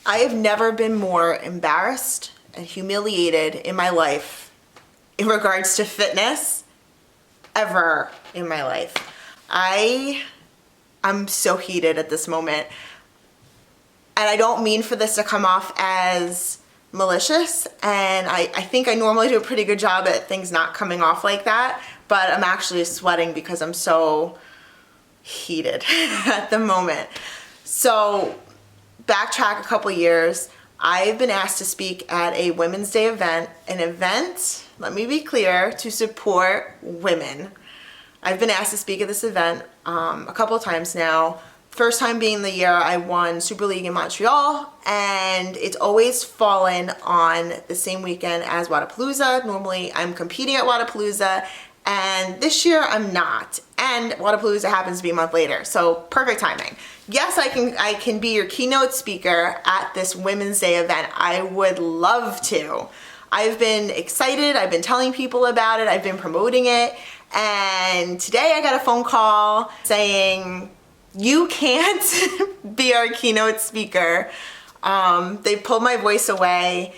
I have never been more embarrassed and humiliated in my life in regards to fitness ever in my life. I'm so heated at this moment. And I don't mean for this to come off as malicious, and I think I normally do a pretty good job at things not coming off like that, but I'm actually sweating because I'm so heated at the moment. So backtrack a couple years, I've been asked to speak at a Women's Day event, an event, let me be clear, to support women. I've been asked to speak at this event a couple of times now. First time being the year I won Super League in Montreal, and it's always fallen on the same weekend as Wodapalooza. Normally I'm competing at Wodapalooza, and this year I'm not. And Wodapalooza happens to be a month later, so perfect timing. Yes, I can be your keynote speaker at this Women's Day event. I would love to. I've been excited, I've been telling people about it, I've been promoting it, and today I got a phone call saying, you can't be our keynote speaker. They pulled my voice away,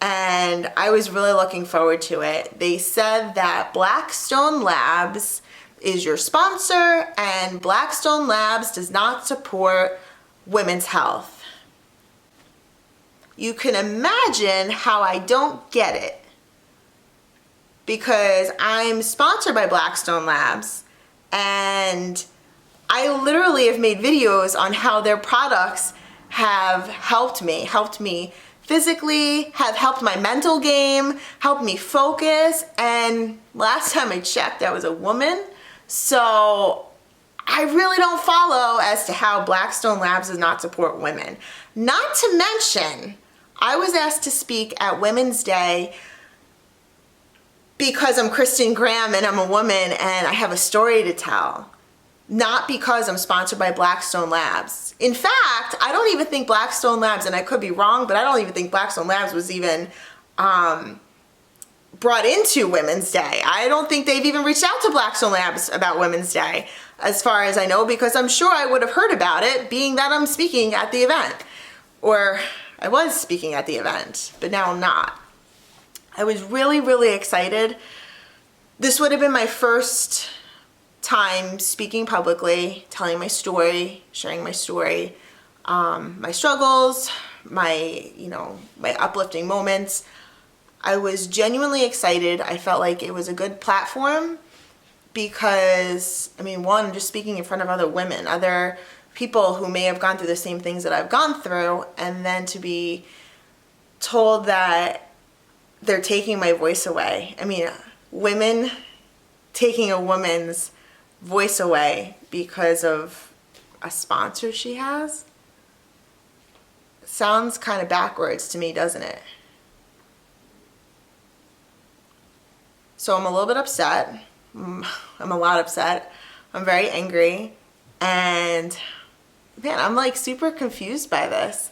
and I was really looking forward to it. They said that Blackstone Labs is your sponsor, and Blackstone Labs does not support women's health. You can imagine how I don't get it, because I'm sponsored by Blackstone Labs, and I literally have made videos on how their products have helped me physically, have helped my mental game, helped me focus, and last time I checked, I was a woman, so I really don't follow as to how Blackstone Labs does not support women. Not to mention, I was asked to speak at Women's Day because I'm Kristen Graham and I'm a woman and I have a story to tell. Not because I'm sponsored by Blackstone Labs. In fact, I don't even think Blackstone Labs, and I could be wrong, but I don't even think Blackstone Labs was even brought into Women's Day. I don't think they've even reached out to Blackstone Labs about Women's Day, as far as I know, because I'm sure I would have heard about it, being that I'm speaking at the event. Or I was speaking at the event, but now I'm not. I was really, really excited. This would have been my first time speaking publicly, telling my story, sharing my story, my struggles, my uplifting moments. I was genuinely excited. I felt like it was a good platform because, one, I'm just speaking in front of other women, other people who may have gone through the same things that I've gone through, and then to be told that they're taking my voice away. Women taking a woman's voice away because of a sponsor she has sounds kind of backwards to me, doesn't it? So I'm a little bit upset. I'm a lot upset. I'm very angry, and man, I'm like super confused by this.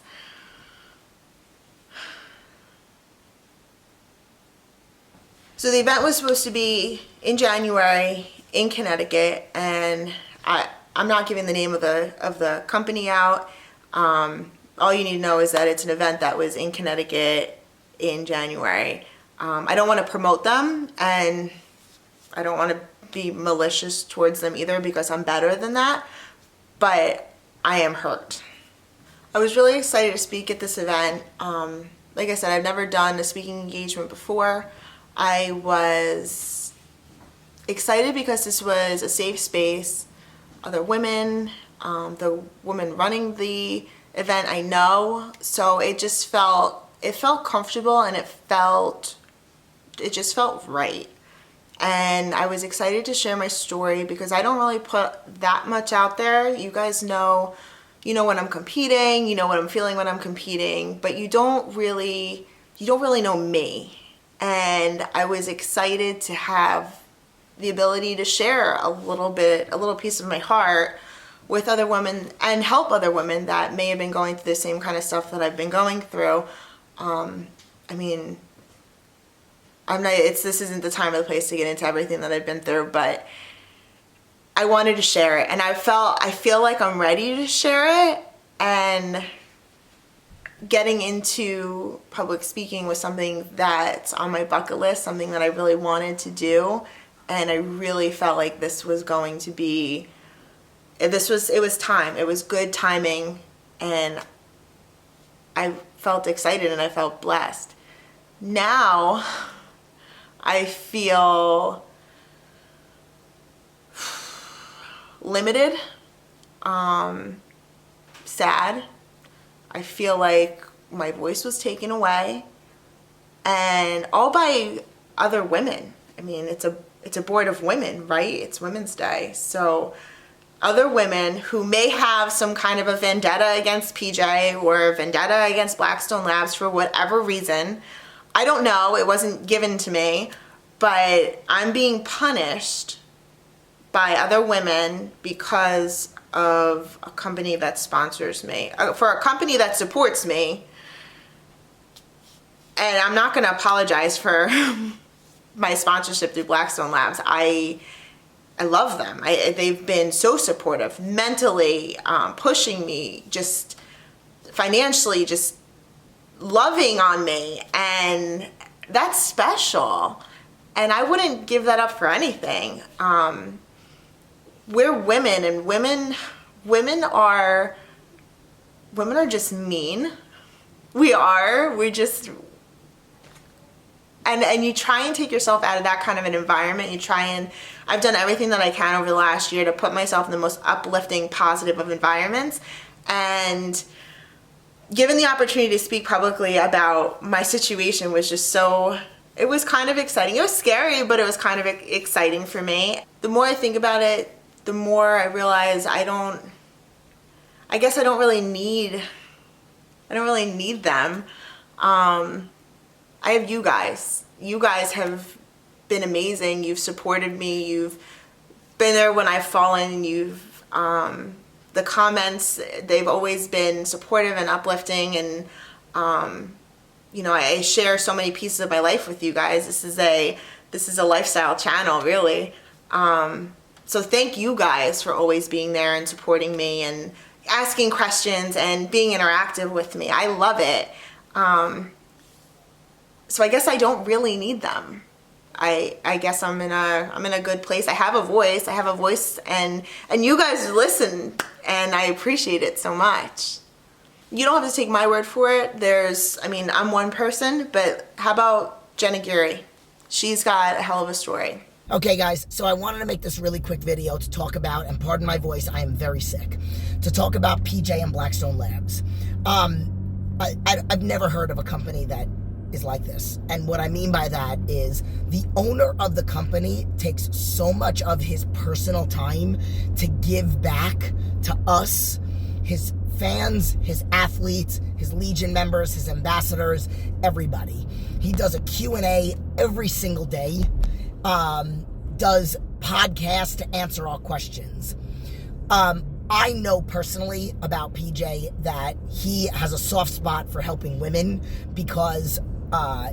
So the event was supposed to be in January in Connecticut, and I'm not giving the name of the company out. All you need to know is that it's an event that was in Connecticut in January. I don't want to promote them, and I don't want to be malicious towards them either, because I'm better than that, but I am hurt. I was really excited to speak at this event. Like I said, I've never done a speaking engagement before. I was excited because this was a safe space. Other women, the woman running the event I know, so it felt comfortable, and it just felt right. And I was excited to share my story because I don't really put that much out there. You guys know, when I'm competing, you know what I'm feeling when I'm competing, but you don't really know me. And I was excited to have the ability to share a little piece of my heart with other women and help other women that may have been going through the same kind of stuff that I've been going through. This isn't the time or the place to get into everything that I've been through, but I wanted to share it, and I feel like I'm ready to share it, and getting into public speaking was something that's on my bucket list, something that I really wanted to do. And I really felt like this was going to be, it was time. It was good timing. And I felt excited and I felt blessed. Now I feel limited, sad. I feel like my voice was taken away, and all by other women. I mean, it's a board of women, right? It's Women's Day. So other women who may have some kind of a vendetta against PJ or vendetta against Blackstone Labs for whatever reason. I don't know. It wasn't given to me, but I'm being punished by other women because of a company that sponsors me, for a company that supports me. And I'm not going to apologize for my sponsorship through Blackstone Labs. I love them. They've been so supportive, mentally, pushing me, just financially, just loving on me. And that's special. And I wouldn't give that up for anything. We're women, and women are just mean. We're just, and you try and take yourself out of that kind of an environment. I've done everything that I can over the last year to put myself in the most uplifting, positive of environments, and given the opportunity to speak publicly about my situation was just it was kind of exciting. It was scary, but it was kind of exciting for me. The more I think about it, the more I realize I don't really need them. I have you guys. You guys have been amazing. You've supported me. You've been there when I've fallen. The comments, they've always been supportive and uplifting, and I share so many pieces of my life with you guys. This is a lifestyle channel, really. So thank you guys for always being there and supporting me and asking questions and being interactive with me. I love it. So I guess I don't really need them. I guess I'm in a good place. I have a voice, and you guys listen, and I appreciate it so much. You don't have to take my word for it. I'm one person, but how about Jenn Aguirre? She's got a hell of a story. Okay, guys, so I wanted to make this really quick video to talk about, and pardon my voice, I am very sick, to talk about PJ and Blackstone Labs. I've never heard of a company that is like this. And what I mean by that is the owner of the company takes so much of his personal time to give back to us, his fans, his athletes, his Legion members, his ambassadors, everybody. He does a Q&A every single day, does podcasts to answer all questions. I know personally about PJ that he has a soft spot for helping women because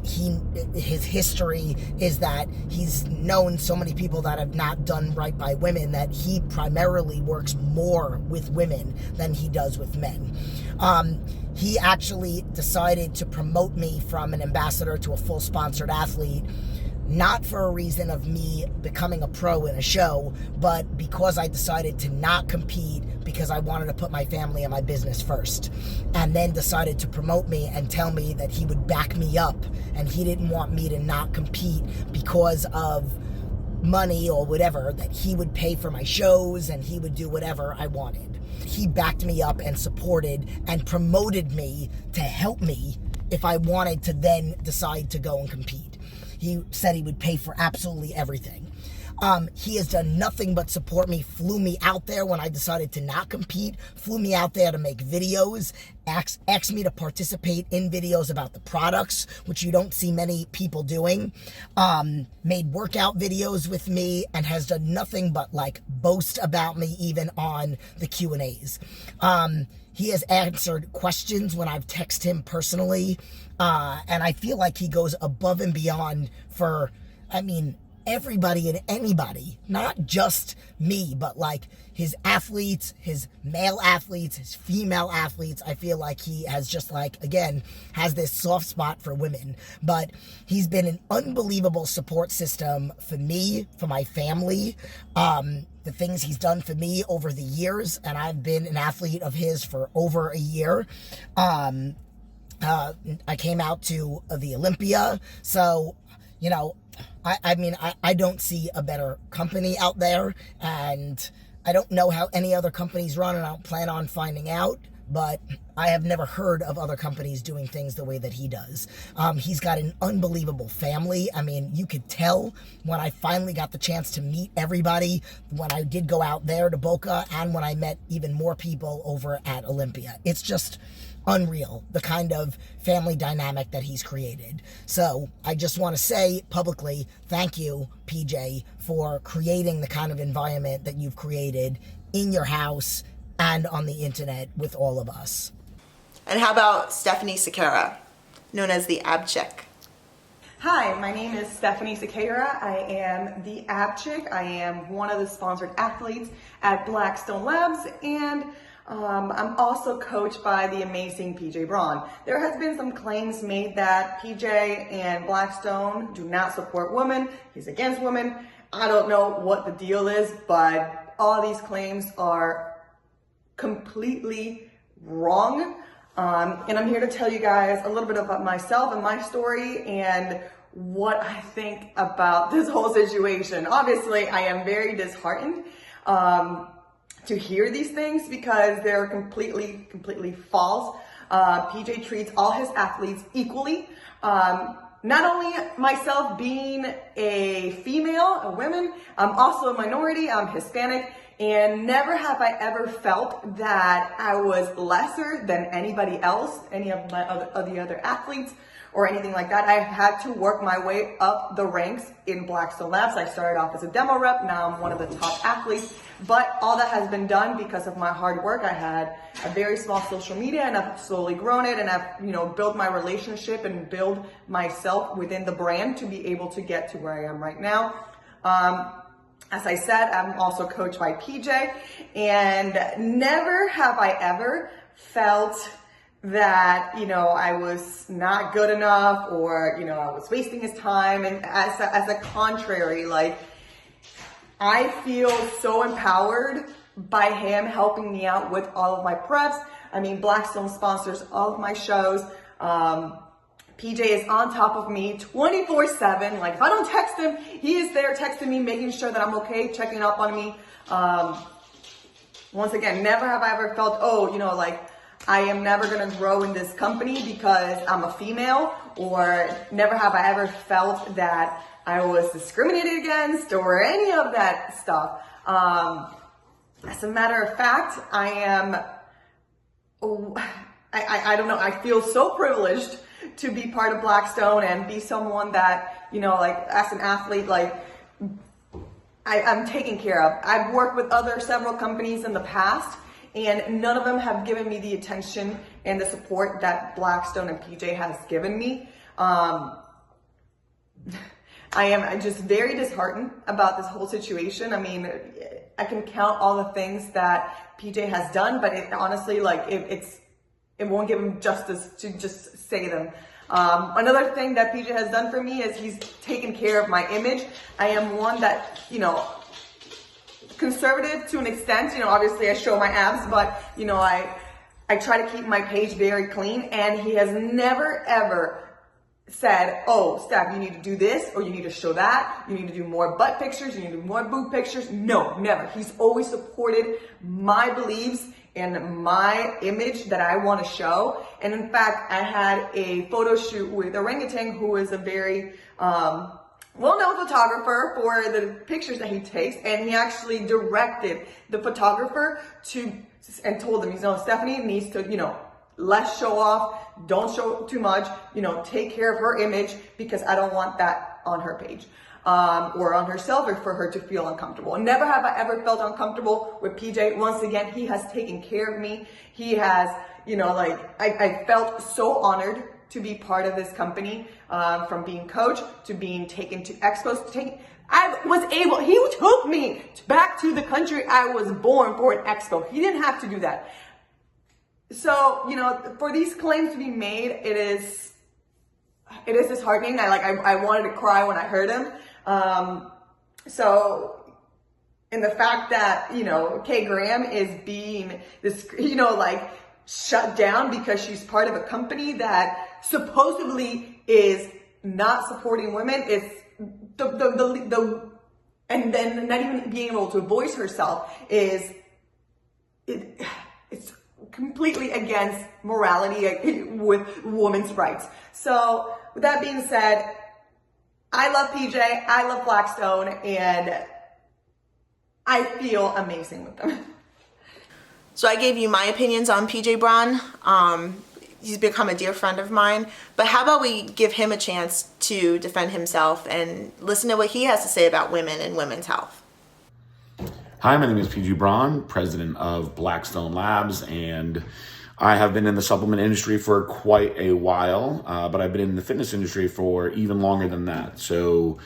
his history is that he's known so many people that have not done right by women that he primarily works more with women than he does with men. He actually decided to promote me from an ambassador to a full sponsored athlete, not for a reason of me becoming a pro in a show, but because I decided to not compete because I wanted to put my family and my business first. And then decided to promote me and tell me that he would back me up and he didn't want me to not compete because of money or whatever, that he would pay for my shows and he would do whatever I wanted. He backed me up and supported and promoted me to help me if I wanted to then decide to go and compete. He said he would pay for absolutely everything. He has done nothing but support me, flew me out there when I decided to not compete, flew me out there to make videos, asked me to participate in videos about the products, which you don't see many people doing, made workout videos with me, and has done nothing but boast about me even on the Q&As. He has answered questions when I've texted him personally, and I feel like he goes above and beyond for, everybody and anybody, not just me, but like his athletes, his male athletes, his female athletes. I feel like he has just like, again, has this soft spot for women, but he's been an unbelievable support system for me, for my family, the things he's done for me over the years, and I've been an athlete of his for over a year. I came out to the Olympia, so, you know, I don't see a better company out there, and I don't know how any other companies run, and I don't plan on finding out, but I have never heard of other companies doing things the way that he does. He's got an unbelievable family. I mean, you could tell when I finally got the chance to meet everybody, when I did go out there to Boca, and when I met even more people over at Olympia. It's just unreal, the kind of family dynamic that he's created. So I just want to say publicly, thank you, PJ, for creating the kind of environment that you've created in your house and on the internet with all of us. And how about Stephanie Sequeira, known as the Ab Chick? Hi, my name is Stephanie Sequeira. I am the Ab Chick. I am one of the sponsored athletes at Blackstone Labs, and I'm also coached by the amazing PJ Braun. There has been some claims made that PJ and Blackstone do not support women. He's against women. I don't know what the deal is, but all these claims are completely wrong. And I'm here to tell you guys a little bit about myself and my story and what I think about this whole situation. Obviously, I am very disheartened to hear these things because they're completely false. PJ treats all his athletes equally. Not only myself being a female, a woman, I'm also a minority, I'm Hispanic, and never have I ever felt that I was lesser than anybody else, any of the other athletes or anything like that. I've had to work my way up the ranks in Blackstone Labs. I started off as a demo rep, now I'm one of the top athletes, but all that has been done because of my hard work. I had a very small social media and I've slowly grown it, and I've, built my relationship and build myself within the brand to be able to get to where I am right now. As I said, I'm also coached by PJ, and never have I ever felt that, I was not good enough or, I was wasting his time. And as a contrary, like, I feel so empowered by him helping me out with all of my preps. I mean, Blackstone sponsors all of my shows. PJ is on top of me 24/7. Like, if I don't text him, he is there texting me, making sure that I'm okay, checking up on me. Once again, never have I ever felt, I am never gonna grow in this company because I'm a female, or never have I ever felt that I was discriminated against or any of that stuff. As a matter of fact, I don't know, I feel so privileged to be part of Blackstone and be someone that, as an athlete, I'm taken care of. I've worked with several companies in the past, and none of them have given me the attention and the support that Blackstone and PJ has given me. I am just very disheartened about this whole situation. I mean, I can count all the things that PJ has done, but honestly, it won't give him justice to just say them. Another thing that PJ has done for me is he's taken care of my image. I am one that, conservative to an extent. Obviously I show my abs, but, I try to keep my page very clean, and he has never ever said, oh, Steph, you need to do this, or you need to show that, you need to do more butt pictures, you need to do more boob pictures. No, never. He's always supported my beliefs and my image that I want to show. And in fact, I had a photo shoot with Orangutan, who is a very well-known photographer for the pictures that he takes, and he actually directed the photographer and told him, Stephanie needs to, less show off, don't show too much, take care of her image, because I don't want that on her page. Or on herself, or for her to feel uncomfortable. Never have I ever felt uncomfortable with PJ. Once again, he has taken care of me. He has, I felt so honored to be part of this company, from being coached to being taken to expos. He took me back to the country I was born for an expo. He didn't have to do that. So, you know, for these claims to be made, it is disheartening. I wanted to cry when I heard him. And the fact that, you know, Kay Graham is being this, you know, like shut down because she's part of a company that supposedly is not supporting women. It's and then not even being able to voice herself it's completely against morality with women's rights. So with that being said, I love PJ, I love Blackstone, and I feel amazing with them. So I gave you my opinions on PJ Braun. He's become a dear friend of mine, but how about we give him a chance to defend himself and listen to what he has to say about women and women's health. Hi, my name is PJ Braun, president of Blackstone Labs, and I have been in the supplement industry for quite a while, but I've been in the fitness industry for even longer than that. So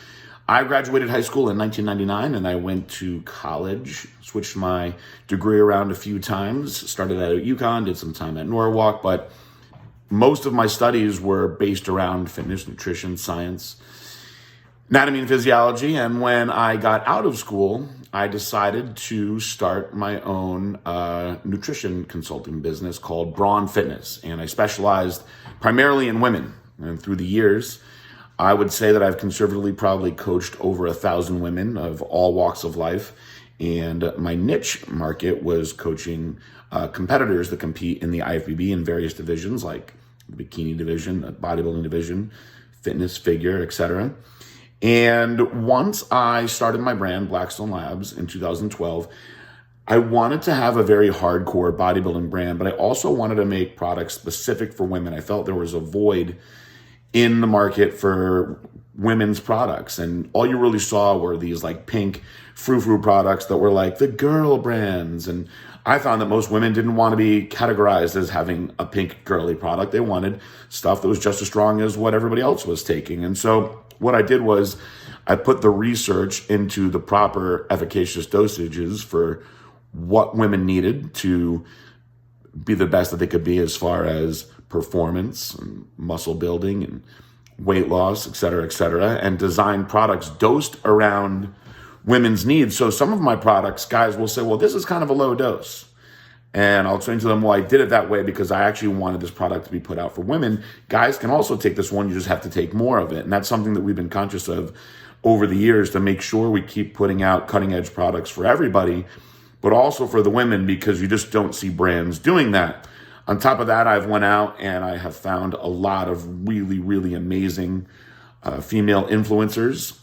I graduated high school in 1999, and I went to college, switched my degree around a few times, started out at UConn, did some time at Norwalk, but most of my studies were based around fitness, nutrition, science, anatomy and physiology. And when I got out of school, I decided to start my own nutrition consulting business called Braun Fitness. And I specialized primarily in women. And through the years, I would say that I've conservatively probably coached over 1,000 women of all walks of life. And my niche market was coaching competitors that compete in the IFBB in various divisions, like the bikini division, the bodybuilding division, fitness, figure, etc. And once I started my brand, Blackstone Labs, in 2012, I wanted to have a very hardcore bodybuilding brand, but I also wanted to make products specific for women. I felt there was a void in the market for women's products, and all you really saw were these like pink frou-frou products that were like the girl brands. And I found that most women didn't want to be categorized as having a pink girly product. They wanted stuff that was just as strong as what everybody else was taking. And so what I did was I put the research into the proper efficacious dosages for what women needed to be the best that they could be as far as performance and muscle building and weight loss, et cetera, and design products dosed around women's needs. So some of my products, guys will say, well, this is kind of a low dose. And I'll explain to them, well, I did it that way because I actually wanted this product to be put out for women. Guys can also take this one, you just have to take more of it. And that's something that we've been conscious of over the years to make sure we keep putting out cutting edge products for everybody, but also for the women, because you just don't see brands doing that. On top of that, I've went out and I have found a lot of really, really amazing female influencers.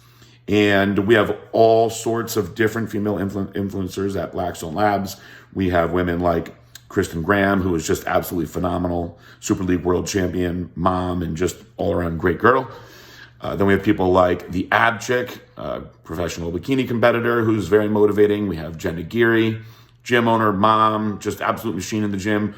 And we have all sorts of different female influencers at Blackstone Labs. We have women like Kristen Graham, who is just absolutely phenomenal, Super League world champion, mom, and just all around great girl. Then we have people like the Ab Chick, professional bikini competitor, who's very motivating. We have Jenn Aguirre, gym owner, mom, just absolute machine in the gym.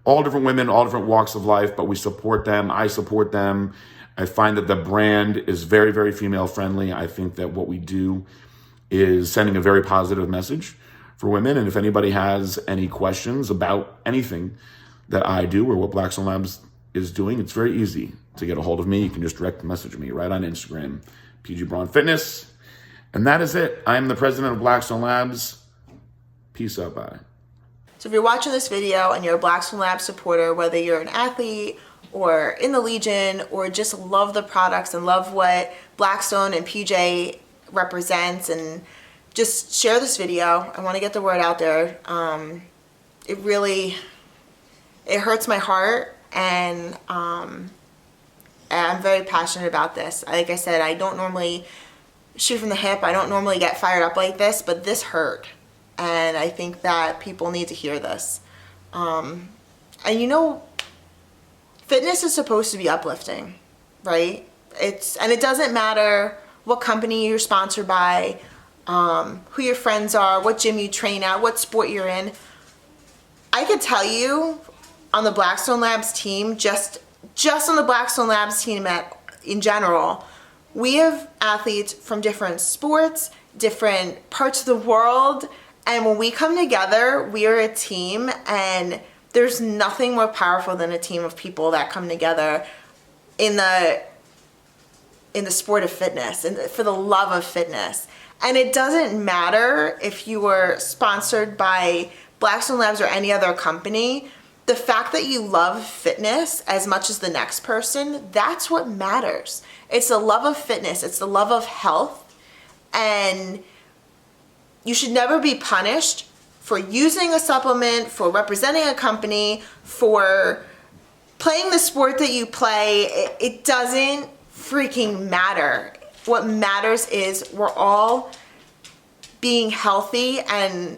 All different women, all different walks of life, but we support them. I support them. I find that the brand is very, very female friendly. I think that what we do is sending a very positive message for women. And if anybody has any questions about anything that I do or what Blackstone Labs is doing, it's very easy to get a hold of me. You can just direct message me right on Instagram, PJ Braun Fitness. And that is it. I am the president of Blackstone Labs. Peace out, bye. So if you're watching this video and you're a Blackstone Labs supporter, whether you're an athlete or in the Legion or just love the products and love what Blackstone and PJ represents, and just share this video. I want to get the word out there. It hurts my heart, and I'm very passionate about this. Like I said, I don't normally shoot from the hip. I don't normally get fired up like this, but this hurt. And I think that people need to hear this. And you know, fitness is supposed to be uplifting, right? And it doesn't matter what company you're sponsored by, who your friends are, what gym you train at, what sport you're in. I could tell you on the Blackstone Labs team, just on the Blackstone Labs team in general, We have athletes from different sports, different parts of the world, and when we come together, we are a team, and there's nothing more powerful than a team of people that come together in the sport of fitness and for the love of fitness. And it doesn't matter if you were sponsored by Blackstone Labs or any other company. The fact that you love fitness as much as the next person, that's what matters. It's the love of fitness. It's the love of health. And you should never be punished for using a supplement, for representing a company, for playing the sport that you play. It doesn't freaking matter. What matters is we're all being healthy and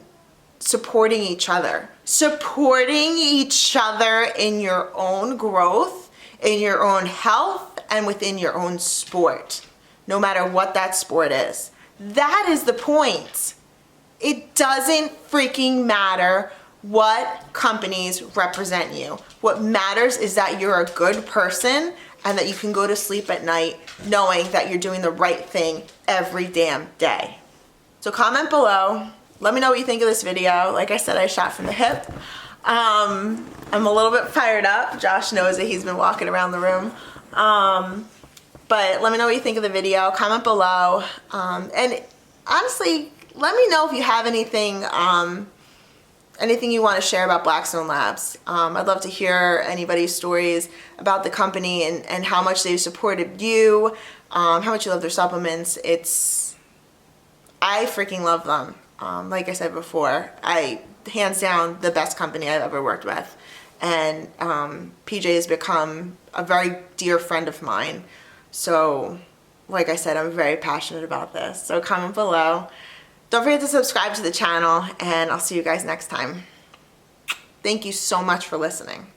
supporting each other. Supporting each other in your own growth, in your own health, and within your own sport, no matter what that sport is. That is the point. It doesn't freaking matter what companies represent you. What matters is that you're a good person and that you can go to sleep at night knowing that you're doing the right thing every damn day. So comment below. Let me know what you think of this video. Like I said, I shot from the hip. I'm a little bit fired up. Josh knows that he's been walking around the room. But let me know what you think of the video. Comment below. And honestly, let me know if you have anything you want to share about Blackstone Labs. I'd love to hear anybody's stories about the company and how much they've supported you, how much you love their supplements. I freaking love them. Like I said before, hands down the best company I've ever worked with. And PJ has become a very dear friend of mine. So, like I said, I'm very passionate about this. So comment below. Don't forget to subscribe to the channel, and I'll see you guys next time. Thank you so much for listening.